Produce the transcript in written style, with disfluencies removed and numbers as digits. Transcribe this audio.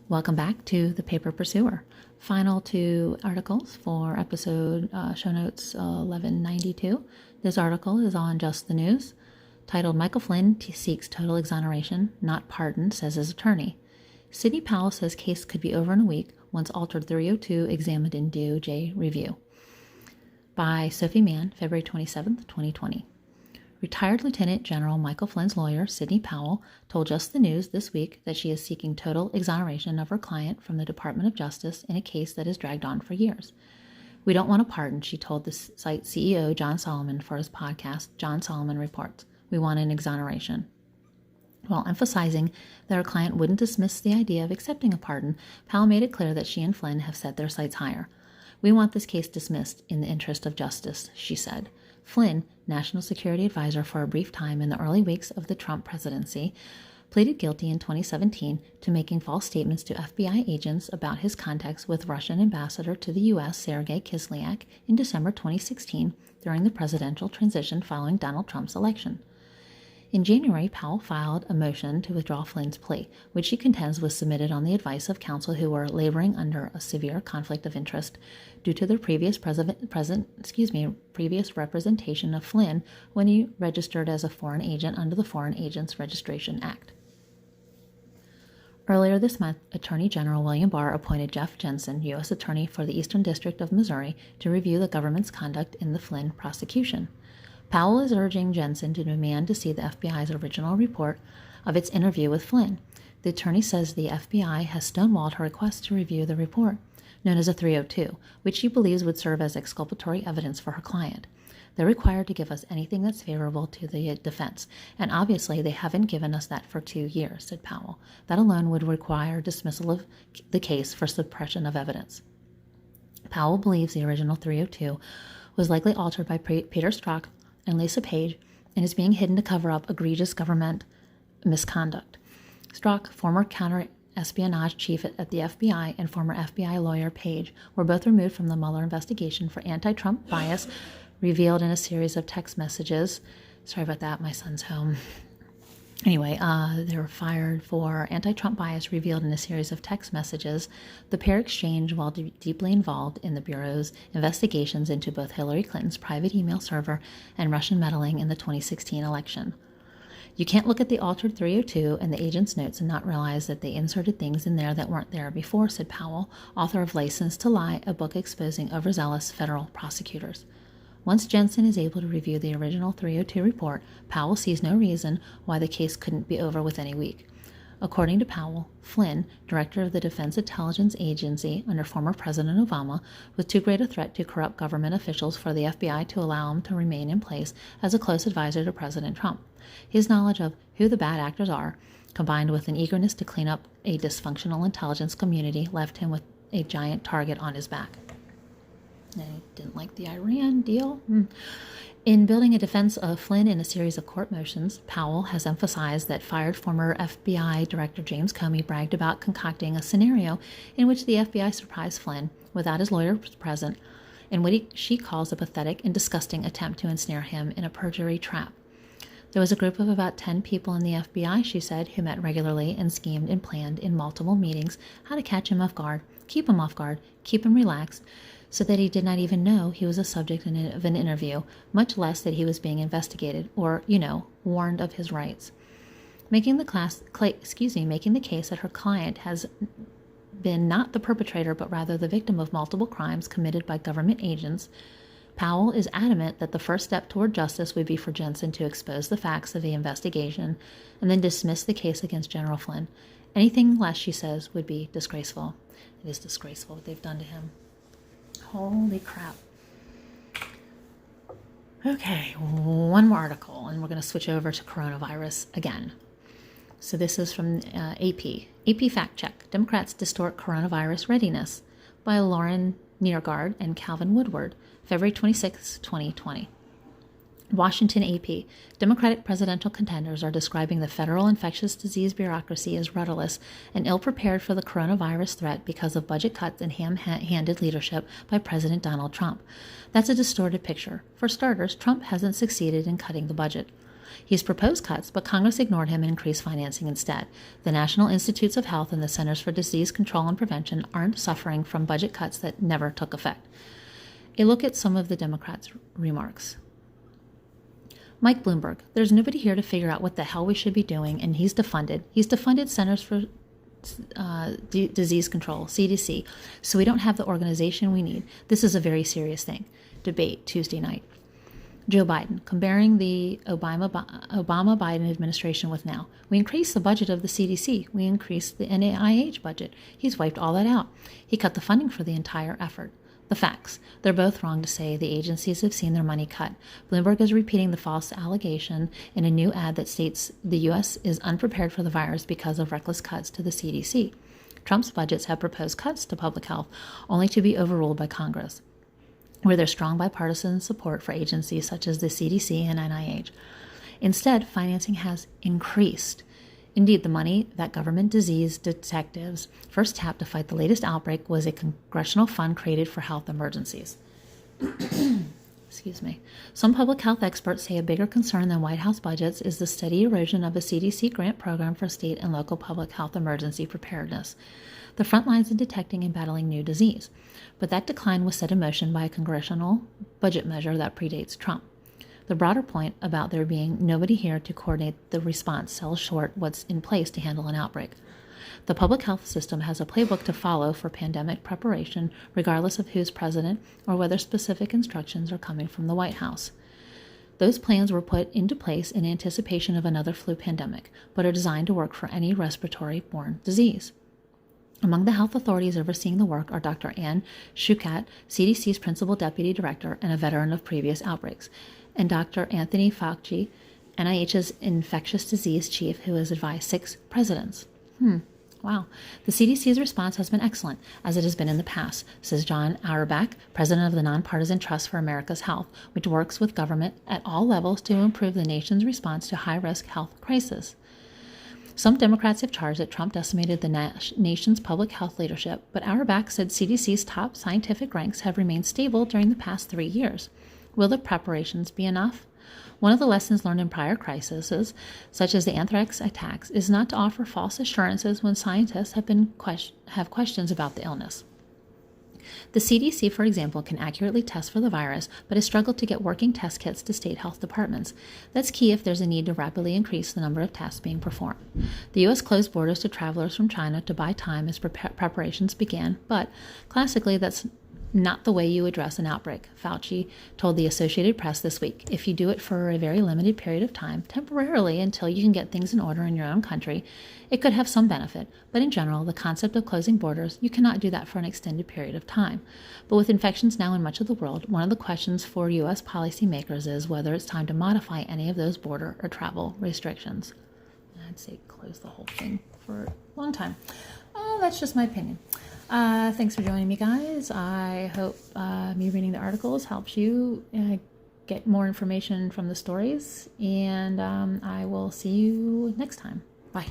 Welcome back to The Paper Pursuer. Final two articles for episode show notes 1192. This article is on Just the News, titled Michael Flynn Seeks Total Exoneration, Not Pardon, Says His Attorney. Sidney Powell says case could be over in a week once Altered 302 examined in DOJ review. By Sophie Mann, February 27th, 2020. Retired Lieutenant General Michael Flynn's lawyer, Sidney Powell, told Just the News this week that she is seeking total exoneration of her client from the Department of Justice in a case that has dragged on for years. We don't want a pardon, she told the site CEO John Solomon for his podcast, John Solomon Reports. We want an exoneration. While emphasizing that her client wouldn't dismiss the idea of accepting a pardon, Powell made it clear that she and Flynn have set their sights higher. We want this case dismissed in the interest of justice, she said. Flynn, National Security Advisor for a brief time in the early weeks of the Trump presidency, pleaded guilty in 2017 to making false statements to FBI agents about his contacts with Russian ambassador to the U.S. Sergei Kislyak in December 2016 during the presidential transition following Donald Trump's election. In January, Powell filed a motion to withdraw Flynn's plea, which she contends was submitted on the advice of counsel who were laboring under a severe conflict of interest due to their previous representation of Flynn when he registered as a foreign agent under the Foreign Agents Registration Act. Earlier this month, Attorney General William Barr appointed Jeff Jensen, U.S. Attorney for the Eastern District of Missouri, to review the government's conduct in the Flynn prosecution. Powell is urging Jensen to demand to see the FBI's original report of its interview with Flynn. The attorney says the FBI has stonewalled her request to review the report, known as a 302, which she believes would serve as exculpatory evidence for her client. They're required to give us anything that's favorable to the defense, and obviously they haven't given us that for 2 years, said Powell. That alone would require dismissal of the case for suppression of evidence. Powell believes the original 302 was likely altered by Peter Strzok and Lisa Page, and is being hidden to cover up egregious government misconduct. Strzok, former counter-espionage chief at the FBI, and former FBI lawyer Page were both removed from the Mueller investigation for anti-Trump bias revealed in a series of text messages. Sorry about that, my son's home. Anyway, they were fired for anti-Trump bias revealed in a series of text messages the pair exchanged while deeply involved in the Bureau's investigations into both Hillary Clinton's private email server and Russian meddling in the 2016 election. You can't look at the altered 302 and the agent's notes and not realize that they inserted things in there that weren't there before, said Powell, author of License to Lie, a book exposing overzealous federal prosecutors. Once Jensen is able to review the original 302 report, Powell sees no reason why the case couldn't be over within a week. According to Powell, Flynn, director of the Defense Intelligence Agency under former President Obama, was too great a threat to corrupt government officials for the FBI to allow him to remain in place as a close advisor to President Trump. His knowledge of who the bad actors are, combined with an eagerness to clean up a dysfunctional intelligence community, left him with a giant target on his back. I didn't like the Iran deal. In building a defense of Flynn in a series of court motions, Powell has emphasized that fired former FBI Director James Comey bragged about concocting a scenario in which the FBI surprised Flynn, without his lawyer present, in what she calls a pathetic and disgusting attempt to ensnare him in a perjury trap. There was a group of about 10 people in the FBI, she said, who met regularly and schemed and planned in multiple meetings how to catch him off guard, keep him relaxed, so that he did not even know he was a subject of an interview, much less that he was being investigated or, warned of his rights. Making the case that her client has been not the perpetrator but rather the victim of multiple crimes committed by government agents, Powell is adamant that the first step toward justice would be for Jensen to expose the facts of the investigation and then dismiss the case against General Flynn. Anything less, she says, would be disgraceful. It is disgraceful what they've done to him. Holy crap. Okay, one more article, and we're going to switch over to coronavirus again. So this is from AP. AP Fact Check. Democrats distort coronavirus readiness by Lauran, Neergaard, and Calvin Woodward, February 26, 2020. Washington AP. Democratic presidential contenders are describing the federal infectious disease bureaucracy as rudderless and ill-prepared for the coronavirus threat because of budget cuts and ham-handed leadership by President Donald Trump. That's a distorted picture. For starters, Trump hasn't succeeded in cutting the budget. He's proposed cuts, but Congress ignored him and increased financing instead. The National Institutes of Health and the Centers for Disease Control and Prevention aren't suffering from budget cuts that never took effect. A look at some of the Democrats' remarks. Mike Bloomberg, there's nobody here to figure out what the hell we should be doing, and he's defunded. He's defunded Centers for Disease Control, CDC, so we don't have the organization we need. This is a very serious thing. Debate Tuesday night. Joe Biden, comparing the Obama-Biden administration with now. We increased the budget of the CDC. We increased the NIH budget. He's wiped all that out. He cut the funding for the entire effort. The facts. They're both wrong to say the agencies have seen their money cut. Bloomberg is repeating the false allegation in a new ad that states the U.S. is unprepared for the virus because of reckless cuts to the CDC. Trump's budgets have proposed cuts to public health, only to be overruled by Congress, where there's strong bipartisan support for agencies such as the CDC and NIH. Instead, financing has increased. Indeed, the money that government disease detectives first tapped to fight the latest outbreak was a congressional fund created for health emergencies. Excuse me. Some public health experts say a bigger concern than White House budgets is the steady erosion of a CDC grant program for state and local public health emergency preparedness, the front lines in detecting and battling new disease. But that decline was set in motion by a congressional budget measure that predates Trump. The broader point about there being nobody here to coordinate the response sells short what's in place to handle an outbreak. The public health system has a playbook to follow for pandemic preparation, regardless of who's president or whether specific instructions are coming from the White House. Those plans were put into place in anticipation of another flu pandemic, but are designed to work for any respiratory-borne disease. Among the health authorities overseeing the work are Dr. Ann Schuchat, CDC's principal deputy director and a veteran of previous outbreaks, and Dr. Anthony Fauci, NIH's infectious disease chief, who has advised 6 presidents. Wow. The CDC's response has been excellent, as it has been in the past, says John Auerbach, president of the Nonpartisan Trust for America's Health, which works with government at all levels to improve the nation's response to high-risk health crisis. Some Democrats have charged that Trump decimated the nation's public health leadership, but Auerbach said CDC's top scientific ranks have remained stable during the past 3 years. Will the preparations be enough? One of the lessons learned in prior crises, such as the anthrax attacks, is not to offer false assurances when scientists have questions about the illness. The CDC, for example, can accurately test for the virus, but has struggled to get working test kits to state health departments. That's key if there's a need to rapidly increase the number of tests being performed. The U.S. closed borders to travelers from China to buy time as preparations began, but classically that's not the way you address an outbreak, Fauci told the Associated Press this week. If you do it for a very limited period of time, temporarily until you can get things in order in your own country, it could have some benefit. But in general, the concept of closing borders, you cannot do that for an extended period of time. But with infections now in much of the world, one of the questions for U.S. policymakers is whether it's time to modify any of those border or travel restrictions. I'd say close the whole thing for a long time. That's just my opinion. Thanks for joining me, guys. I hope me reading the articles helps you get more information from the stories, and I will see you next time. Bye.